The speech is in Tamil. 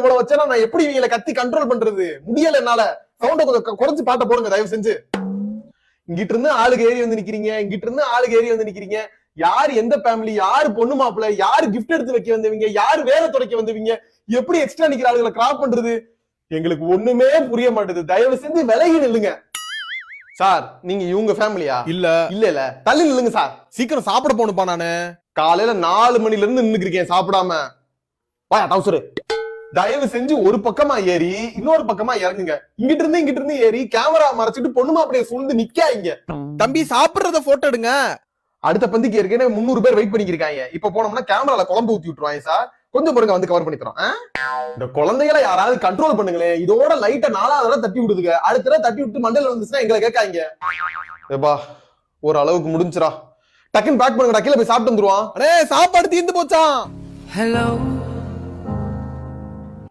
இவ்வளவு வச்சா நான் எப்படி இவங்களை கத்தி கண்ட்ரோல் பண்றது? முடியல என்னால. சவுண்ட கொஞ்சம் குறைச்சு பாட்ட போடுங்க தயவு செஞ்சு. இங்கிட்டு இருந்து ஆளுக்கு ஏறி வந்து நிக்கிறீங்க, இங்கிட்டு இருந்து ஆளுக்கு ஏறி வந்து நிக்கிறீங்க. யாரு எந்த ஃபேமிலி, யாரு பொண்ணு மாப்பிள்ள, யாரு கிஃப்ட் எடுத்து வைக்க வந்தவங்க, யாரு வேலை துடைக்க வந்தவங்க, எப்படி எக்ஸ்ட்ரா நிக்கிற ஆளுகளை கிராப் பண்றது? எங்களுக்கு ஒண்ணுமே புரிய மாட்டேது. தயவு செஞ்சு விலகி நில்லுங்க. சார் நீங்க இவங்க ஃபேமிலியா? இல்ல இல்ல இல்ல தள்ளி நில்லுங்க சார். சீக்கிரம் சாப்பிட போகணும்பா நானு. காலையில 4 மணில இருந்து நின்னுக்கிறேன் சாப்பிடாம. வாயா டவுசரு. தயவு செஞ்சு ஒரு பக்கமா ஏறி இன்னொரு பக்கமா இறங்குங்க. இங்கிட்டு இருந்து ஏறி கேமரா மறைச்சிட்டு பொண்ணு மாப்பிளைய சூழ்ந்து நிக்காங்க. தம்பி சாப்பிடுறத போட்டோ எடுங்க. அடுத்த பந்திக்கு ஏற்கனவே 300 பேர் வெயிட் பண்ணிருக்காங்க. இப்ப போனோம்னா கேமரால குழம்பு ஊத்தி விட்டுருவாங்க சார். கொஞ்சம் பொறுங்க வந்து கவர் பண்ணி தரோம். இந்த குழந்தைகளை யாராவது கண்ட்ரோல் பண்ணுங்களேன். இதோட லைட்டை 4வது தடவை தட்டி விடுதுங்க. அடுத்த தடவை தட்டி விட்டு மண்டல வந்துச்சுன்னா எங்களை கேட்காங்க. ஏப்பா ஒரு அளவுக்கு முடிஞ்சுரா. டக்குன்னு பேக் பண்ணுங்கடா, கீழே போய் சாப்பிட்டு வந்துருவான். அடே சாப்பாடு தீர்ந்து போச்சான். Hello